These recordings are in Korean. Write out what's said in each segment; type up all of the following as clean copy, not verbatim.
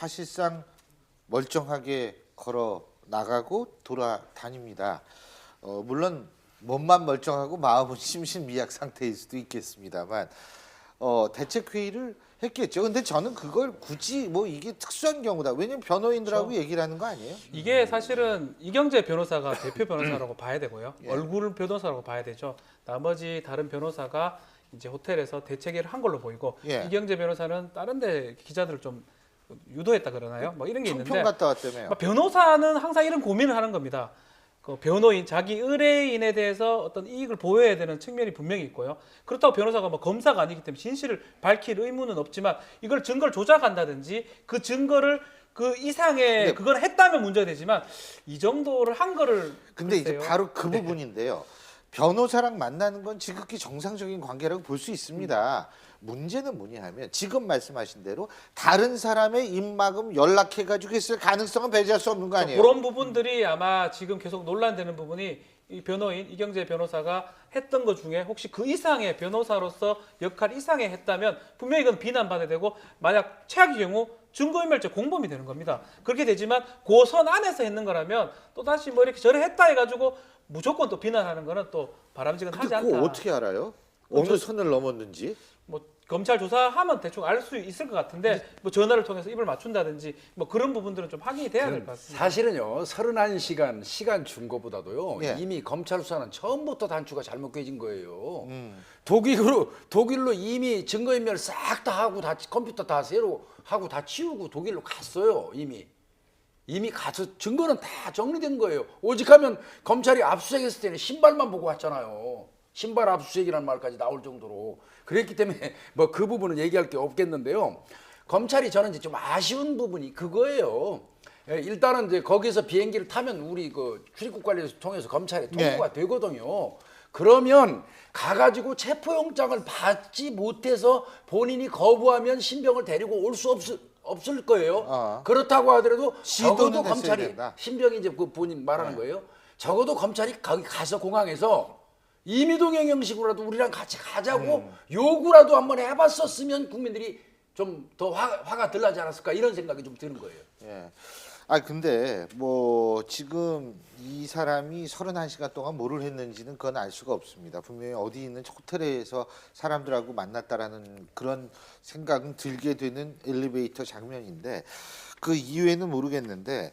사실상 멀쩡하게 걸어 나가고 돌아다닙니다. 물론 몸만 멀쩡하고 마음은 심신미약 상태일 수도 있겠습니다만 대책회의를 했겠죠. 근데 저는 그걸 굳이 뭐 이게 특수한 경우다. 왜냐면 변호인들하고 그렇죠. 얘기를 하는 거 아니에요? 이게 사실은 이경재 변호사가 대표 변호사라고 봐야 되고요. 예. 얼굴 변호사라고 봐야 되죠. 나머지 다른 변호사가 이제 호텔에서 대책회의를 한 걸로 보이고 예. 이경재 변호사는 다른데 기자들을 좀 유도했다 그러나요? 뭐 이런 게 청평 있는데 갔다 왔다며요. 변호사는 항상 이런 고민을 하는 겁니다. 그 변호인, 자기 의뢰인에 대해서 어떤 이익을 보호해야 되는 측면이 분명히 있고요. 그렇다고 변호사가 뭐 검사가 아니기 때문에 진실을 밝힐 의무는 없지만 이걸 증거를 조작한다든지 그 증거를 그 이상의 네. 그걸 했다면 문제가 되지만 이 정도를 한 거를 근데 이제 글쎄요. 바로 그 부분인데요. 변호사랑 만나는 건 지극히 정상적인 관계라고 볼 수 있습니다. 문제는 뭐냐 하면 지금 말씀하신 대로 다른 사람의 입막음 연락해가지고 했을 가능성은 배제할 수 없는 거 아니에요? 그런 부분들이 아마 지금 계속 논란되는 부분이 이 변호인 이경재 변호사가 했던 것 중에 혹시 그 이상의 변호사로서 역할 이상의 했다면 분명히 이건 비난받아야 되고 만약 최악의 경우 증거인멸죄 공범이 되는 겁니다. 그렇게 되지만 그 선 안에서 했는 거라면 또 다시 뭐 이렇게 저래 했다 해가지고 무조건 또 비난하는 거는 또 바람직하지 근데 않다. 그거 어떻게 알아요? 어느 선을 넘었는지? 뭐 검찰 조사하면 대충 알 수 있을 것 같은데 뭐 전화를 통해서 입을 맞춘다든지 뭐 그런 부분들은 좀 확인이 돼야 될 것 같습니다. 사실은요 31시간 시간 준 거보다도요 예. 이미 검찰 수사는 처음부터 단추가 잘못 꿰진 거예요. 독일로 이미 증거인멸 싹 다 하고 다 컴퓨터 다 새로 하고 다 치우고 독일로 갔어요. 이미 가서 증거는 다 정리된 거예요. 오직하면 검찰이 압수수색했을 때는 신발만 보고 왔잖아요. 신발 압수수색이라는 말까지 나올 정도로 그랬기 때문에 뭐 그 부분은 얘기할 게 없겠는데요. 검찰이 저는 이제 좀 아쉬운 부분이 그거예요. 일단은 이제 거기서 비행기를 타면 우리 그 출입국 관리를 통해서 검찰에 통보가 되거든요. 그러면 가가지고 체포영장을 받지 못해서 본인이 거부하면 신병을 데리고 올 수 없을 거예요. 그렇다고 하더라도 시도는 적어도 했어야 검찰이 된다. 신병이 이제 그 본인 말하는 거예요. 적어도 검찰이 거기 가서 공항에서 임의동행 형식으로라도 우리랑 같이 가자고 요구라도 한번 해봤었으면 국민들이 좀 더 화가 덜 나지 않았을까 이런 생각이 좀 드는 거예요. 예. 아 근데 뭐 지금 이 사람이 31시간 동안 뭐를 했는지는 그건 알 수가 없습니다. 분명히 어디 있는 호텔에서 사람들하고 만났다라는 그런 생각은 들게 되는 엘리베이터 장면인데 그 이유에는 모르겠는데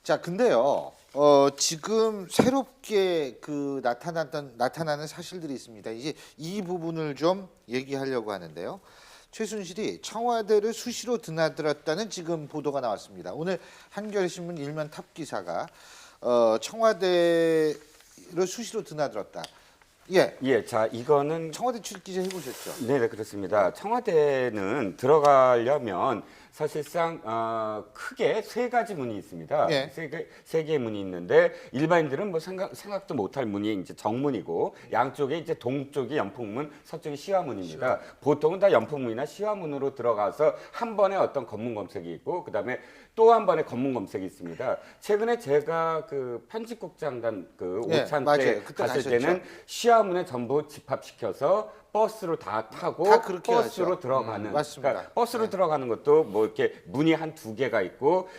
자 근데요 지금 새롭게 그 나타나는 사실들이 있습니다. 이제 이 부분을 좀 얘기하려고 하는데요. 최순실이 청와대를 수시로 드나들었다는 지금 보도가 나왔습니다. 오늘 한겨레신문 일면 탑 기사가 청와대를 수시로 드나들었다. 예. 예, 자 이거는 청와대 출입 기자 해보셨죠? 네, 그렇습니다. 청와대는 들어가려면 사실상 크게 세 가지 문이 있습니다. 예. 세 개의 문이 있는데 일반인들은 뭐 생각도 못할 문이 이제 정문이고 양쪽에 이제 동쪽이 연풍문, 서쪽이 시화문입니다. 보통은 다 연풍문이나 시화문으로 들어가서 한 번에 어떤 검문 검색이 있고 그다음에 또 한 번에 검문 검색이 있습니다. 최근에 제가 그 편집국장단 그 예, 오찬 맞아요. 때 그때 갔을 가셨죠. 때는 시화문에 전부 집합시켜서 버스로 다 타고 다 그렇게 버스로 하죠. 들어가는 맞습니다. 그러니까 버스로 들어가는 것도 뭐 이렇게 문이 한 두 개가 있고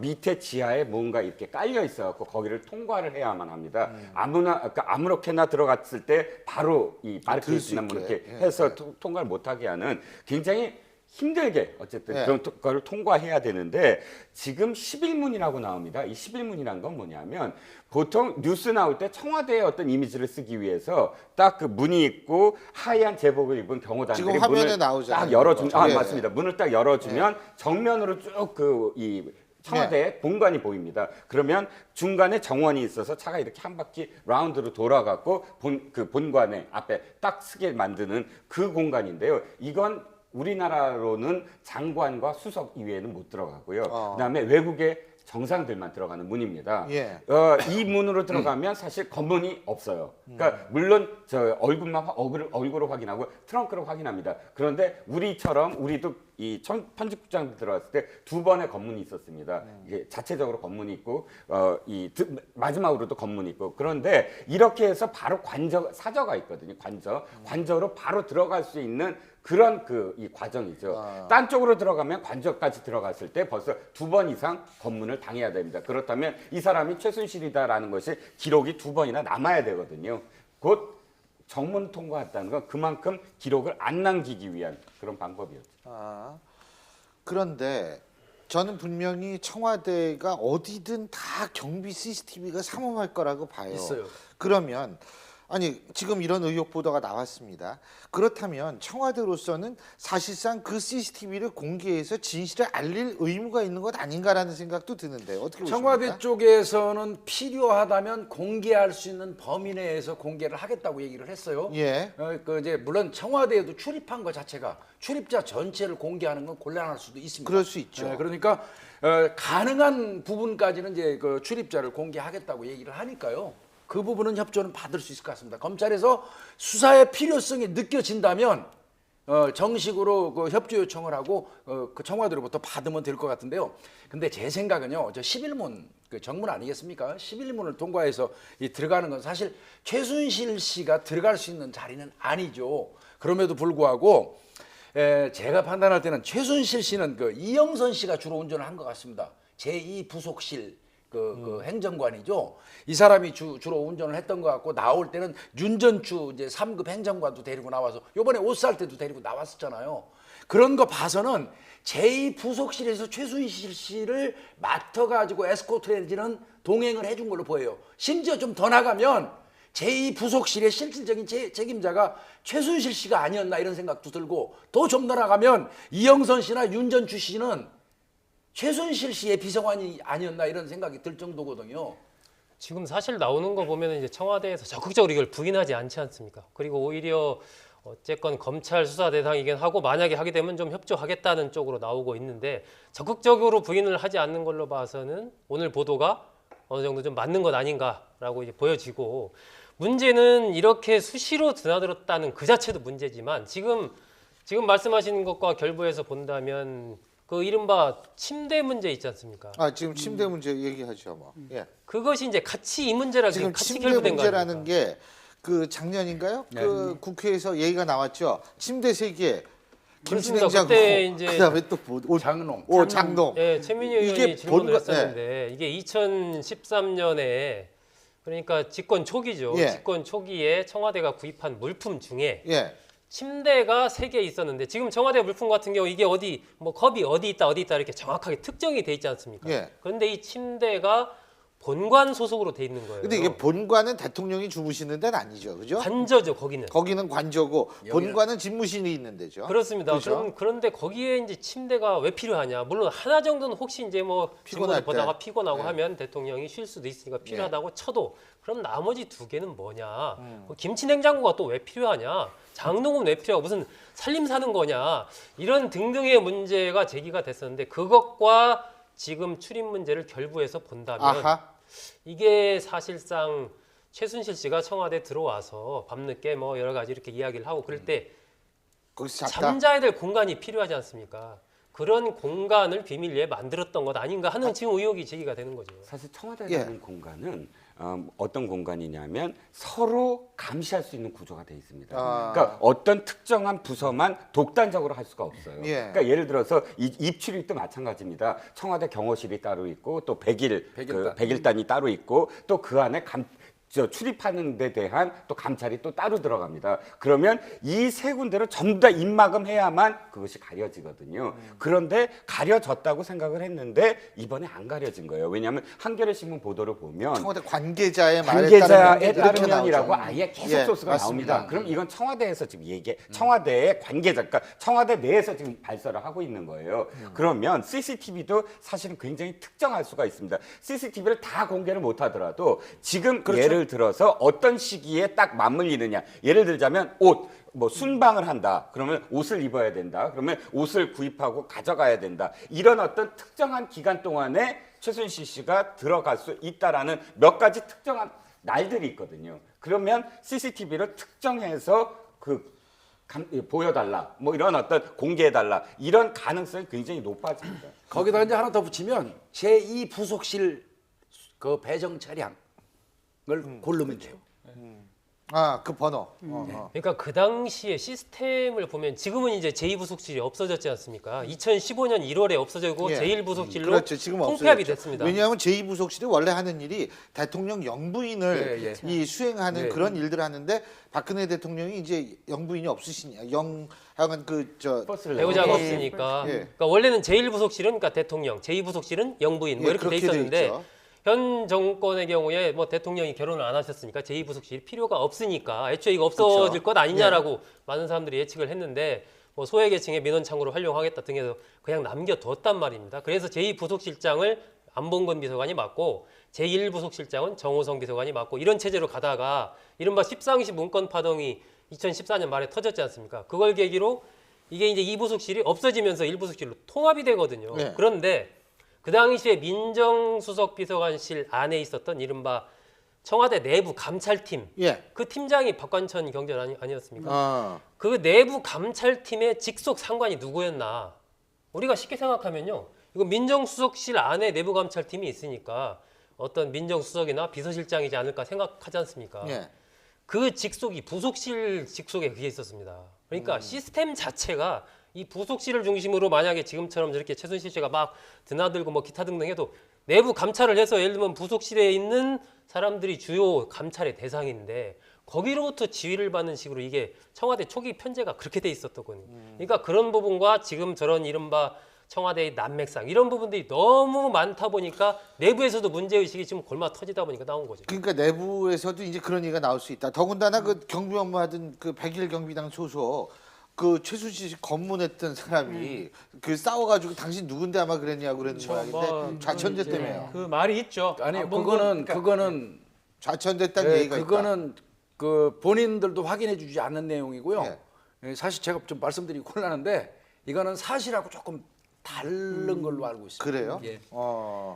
밑에 지하에 뭔가 이렇게 깔려 있어갖고 거기를 통과를 해야만 합니다. 그러니까 아무렇게나 들어갔을 때 바로 이 바리케이드나 뭐 있게. 이렇게 예, 해서 통과를 못하게 하는 굉장히 힘들게 어쨌든 예. 그런 걸 통과해야 되는데 지금 11문이라고 나옵니다. 이 11문이란 건 뭐냐면 보통 뉴스 나올 때 청와대의 어떤 이미지를 쓰기 위해서 딱 그 문이 있고 하얀 제복을 입은 경호단들이 지금 화면에 문을 나오잖아요. 딱 열어주면 예. 맞습니다. 문을 딱 열어주면 정면으로 쭉 그 이 청와대 본관이 보입니다. 그러면 중간에 정원이 있어서 차가 이렇게 한 바퀴 라운드로 돌아가고 그 본관에 앞에 딱 서게 만드는 그 공간인데요. 이건 우리나라로는 장관과 수석 이외에는 못 들어가고요. 그다음에 외국의 정상들만 들어가는 문입니다. 예. 이 문으로 들어가면 사실 검문이 없어요. 그러니까 물론 저 얼굴을 확인하고 트렁크를 확인합니다. 그런데 우리도 이 편집국장 들어갔을 때 두 번의 검문이 있었습니다. 이게 자체적으로 검문이 있고 마지막으로도 검문이 있고 그런데 이렇게 해서 바로 사저가 있거든요. 관저로 바로 들어갈 수 있는 그런 이 과정이죠. 아. 딴 쪽으로 들어가면 관저까지 들어갔을 때 벌써 2번 이상 검문을 당해야 됩니다. 그렇다면 이 사람이 최순실이다라는 것이 기록이 2번이나 남아야 되거든요. 곧 정문 통과했다는 건 그만큼 기록을 안 남기기 위한 그런 방법이었죠. 아, 그런데 저는 분명히 청와대가 어디든 다 경비 CCTV가 삼엄할 거라고 봐요. 있어요. 그러면 아니 지금 이런 의혹 보도가 나왔습니다. 그렇다면 청와대로서는 사실상 그 CCTV를 공개해서 진실을 알릴 의무가 있는 것 아닌가라는 생각도 드는데 어떻게 보십니까? 청와대 쪽에서는 필요하다면 공개할 수 있는 범위 내에서 공개를 하겠다고 얘기를 했어요. 예. 이제 물론 청와대에도 출입한 것 자체가 출입자 전체를 공개하는 건 곤란할 수도 있습니다. 그럴 수 있죠. 그러니까 가능한 부분까지는 이제 그 출입자를 공개하겠다고 얘기를 하니까요. 그 부분은 협조는 받을 수 있을 것 같습니다. 검찰에서 수사의 필요성이 느껴진다면 정식으로 그 협조 요청을 하고 그 청와대로부터 받으면 될 것 같은데요. 근데 제 생각은요, 저 11문 그 정문 아니겠습니까? 11문을 통과해서 들어가는 건 사실 최순실 씨가 들어갈 수 있는 자리는 아니죠. 그럼에도 불구하고 제가 판단할 때는 최순실 씨는 그 이영선 씨가 주로 운전을 한 것 같습니다. 제2 부속실 그 행정관이죠. 이 사람이 주로 운전을 했던 것 같고 나올 때는 윤전추 이제 3급 행정관도 데리고 나와서 요번에 옷 살 때도 데리고 나왔었잖아요. 그런 거 봐서는 제2 부속실에서 최순실 씨를 맡아가지고 에스코트 해지는 동행을 해준 걸로 보여요. 심지어 좀 더 나가면 제2 부속실의 실질적인 책임자가 최순실 씨가 아니었나 이런 생각도 들고 더 좀 더 나가면 이영선 씨나 윤전추 씨는 최순실 씨의 비서관이 아니었나 이런 생각이 들 정도거든요. 지금 사실 나오는 거 보면 이제 청와대에서 적극적으로 이걸 부인하지 않지 않습니까? 그리고 오히려 어쨌건 검찰 수사 대상이긴 하고 만약에 하게 되면 좀 협조하겠다는 쪽으로 나오고 있는데 적극적으로 부인을 하지 않는 걸로 봐서는 오늘 보도가 어느 정도 좀 맞는 것 아닌가라고 이제 보여지고 문제는 이렇게 수시로 드나들었다는 그 자체도 문제지만 지금 말씀하신 것과 결부해서 본다면 그 이른바 침대 문제 있지 않습니까? 아 지금 침대 문제 얘기하죠, 뭐. 예. 그것이 이제 같이 이 문제랑 지금 같이 침대 결부된 거 문제라는 아닙니까? 게 그 작년인가요? 그 국회에서 얘기가 나왔죠. 침대 3개, 그렇습니다. 김치냉장고, 그때 이제 그다음에 또 뭐, 장롱. 장롱. 예, 최민희 이게 의원이 질문을 본거- 했었는데 이게 2013년에 그러니까 집권 초기죠. 예. 집권 초기에 청와대가 구입한 물품 중에 예. 침대가 3개 있었는데 지금 청와대 물품 같은 경우 이게 어디 뭐 컵이 어디 있다 이렇게 정확하게 특정이 돼 있지 않습니까? 예. 그런데 이 침대가 본관 소속으로 돼 있는 거예요. 근데 이게 본관은 대통령이 주무시는 데는 아니죠, 그죠? 관저죠, 거기는. 거기는 관저고 본관은 집무실이 있는 데죠. 그렇습니다. 그죠? 그런데 거기에 이제 침대가 왜 필요하냐? 물론 하나 정도는 혹시 이제 뭐 피곤할 직원을 보다가 때. 피곤하고 네. 하면 대통령이 쉴 수도 있으니까 필요하다고 쳐도 그럼 나머지 2개는 뭐냐? 그 김치 냉장고가 또 왜 필요하냐? 장롱은 왜 필요하고 무슨 살림 사는 거냐? 이런 등등의 문제가 제기가 됐었는데 그것과 지금 출입 문제를 결부해서 본다면 아하. 이게 사실상 최순실 씨가 청와대 들어와서 밤늦게 뭐 여러 가지 이렇게 이야기를 하고 그럴 때 거기서 잤다. 잠자야 될 공간이 필요하지 않습니까? 그런 공간을 비밀리에 만들었던 것 아닌가 하는 지금 의혹이 제기가 되는 거죠. 사실 청와대라는 공간은 어떤 공간이냐면 서로 감시할 수 있는 구조가 돼 있습니다. 아. 그러니까 어떤 특정한 부서만 독단적으로 할 수가 없어요. 예. 그러니까 예를 들어서 입출입도 마찬가지입니다. 청와대 경호실이 따로 있고 또 백일단이 따로 있고 또 그 안에 출입하는 데 대한 또 감찰이 또 따로 들어갑니다. 그러면 이 세 군데를 전부 다 입막음해야만 그것이 가려지거든요. 그런데 가려졌다고 생각을 했는데 이번에 안 가려진 거예요. 왜냐하면 한겨레 신문 보도를 보면 청와대 관계자의 말에 관계자에 이렇게 따르면이라고 나오죠. 아예 계속 예, 소스가 맞습니다. 나옵니다. 그럼 이건 청와대에서 지금 청와대의 관계자, 그러니까 청와대 내에서 지금 발설을 하고 있는 거예요. 그러면 CCTV도 사실은 굉장히 특정할 수가 있습니다. CCTV를 다 공개를 못 하더라도 지금 예를 들어서 어떤 시기에 딱 맞물리느냐. 예를 들자면 뭐 순방을 한다. 그러면 옷을 입어야 된다. 그러면 옷을 구입하고 가져가야 된다. 이런 어떤 특정한 기간 동안에 최순실 씨가 들어갈 수 있다라는 몇 가지 특정한 날들이 있거든요. 그러면 CCTV를 특정해서 보여달라. 뭐 이런 어떤 공개해달라. 이런 가능성이 굉장히 높아집니다. 거기다 이제 하나 더 붙이면 제2 부속실 그 배정 차량을 고르면 돼요. 아, 그 번호. 그러니까 그 당시에 시스템을 보면 지금은 이제 제2부속실이 없어졌지 않습니까? 2015년 1월에 없어지고 예. 제1부속실로 그렇죠. 지금 통폐합이 없어졌죠. 됐습니다. 왜냐하면 제2부속실이 원래 하는 일이 대통령 영부인을 예, 예. 이 수행하는 예. 그런 일들을 하는데 박근혜 대통령이 이제 영부인이 없으시냐, 하여간 버스를 배우자가 예. 없으니까. 예. 그러니까 원래는 제1부속실은 그러니까 대통령, 제2부속실은 영부인 뭐 예, 이렇게 돼 그렇게 돼 있었는데 있죠. 현 정권의 경우에 뭐 대통령이 결혼을 안 하셨으니까 제2부속실이 필요가 없으니까 애초에 이거 없어질 그렇죠. 것 아니냐라고 많은 사람들이 예측을 했는데 뭐 소외계층의 민원창구로 활용하겠다 등에서 그냥 남겨뒀단 말입니다. 그래서 제2부속실장을 안봉근 비서관이 맡고 제1부속실장은 정호성 비서관이 맡고 이런 체제로 가다가 이른바 십상시 문건 파동이 2014년 말에 터졌지 않습니까? 그걸 계기로 이게 이제 2부속실이 없어지면서 1부속실로 통합이 되거든요. 네. 그런데 그 당시에 민정수석 비서관실 안에 있었던 이른바 청와대 내부 감찰팀 예. 그 팀장이 박관천 경전 아니었습니까? 아, 그 내부 감찰팀의 직속 상관이 누구였나? 우리가 쉽게 생각하면요. 이거 민정수석실 안에 내부 감찰팀이 있으니까 어떤 민정수석이나 비서실장이지 않을까 생각하지 않습니까? 예. 그 직속이 부속실 직속에 그게 있었습니다. 그러니까 시스템 자체가 이 부속실을 중심으로 만약에 지금처럼 저렇게 최순실 씨가 막 드나들고 뭐 기타 등등 해도 내부 감찰을 해서 예를 들면 부속실에 있는 사람들이 주요 감찰의 대상인데 거기로부터 지휘를 받는 식으로 이게 청와대 초기 편제가 그렇게 돼 있었거든요. 그러니까 그런 부분과 지금 저런 이른바 청와대의 난맥상 이런 부분들이 너무 많다 보니까 내부에서도 문제의식이 지금 골마 터지다 보니까 나온 거죠. 그러니까 내부에서도 이제 그런 얘기가 나올 수 있다. 더군다나 그 경비 업무하던 그 101 경비당 소속 그 최순실 씨 검문했던 사람이 그 싸워가지고 당신 누군데 아마 그랬냐고 그랬는 모양인데 좌천대 때문에요. 그 말이 있죠. 아니 안봉근, 그거는 좌천됐다는 예, 얘기가 있다. 그거는 그 본인들도 확인해 주지 않는 내용이고요. 예. 예, 사실 제가 좀 말씀드리기 곤란한데 이거는 사실하고 조금 다른 걸로 알고 있습니다. 그래요? 예.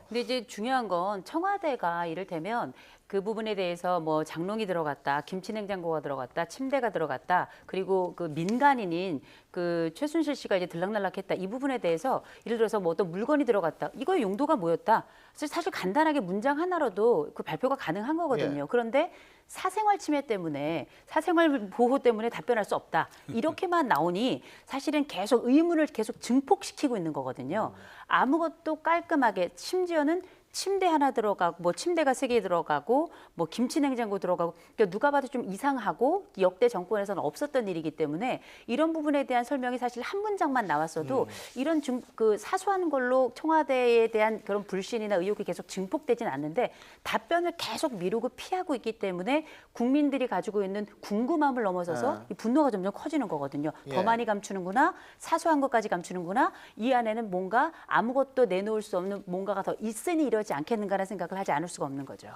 근데 이제 중요한 건 청와대가 이를테면 그 부분에 대해서 뭐 장롱이 들어갔다, 김치냉장고가 들어갔다, 침대가 들어갔다, 그리고 그 민간인인 그 최순실 씨가 이제 들락날락했다 이 부분에 대해서 예를 들어서 뭐 어떤 물건이 들어갔다, 이거의 용도가 뭐였다. 사실 간단하게 문장 하나로도 그 발표가 가능한 거거든요. 예. 그런데 사생활 침해 때문에 사생활 보호 때문에 답변할 수 없다 이렇게만 나오니 사실은 계속 의문을 계속 증폭시키고 있는 거거든요. 아무것도 깔끔하게 심지어는 침대 하나 들어가고 뭐 침대가 3개 들어가고 뭐 김치냉장고 들어가고 그러니까 누가 봐도 좀 이상하고 역대 정권에서는 없었던 일이기 때문에 이런 부분에 대한 설명이 사실 한 문장만 나왔어도 이런 그 사소한 걸로 청와대에 대한 그런 불신이나 의혹이 계속 증폭되진 않는데 답변을 계속 미루고 피하고 있기 때문에 국민들이 가지고 있는 궁금함을 넘어서서 이 분노가 점점 커지는 거거든요. 예. 더 많이 감추는구나, 사소한 것까지 감추는구나, 이 안에는 뭔가 아무것도 내놓을 수 없는 뭔가가 더 있으니 이러지 않겠는가라는 생각을 하지 않을 수가 없는 거죠.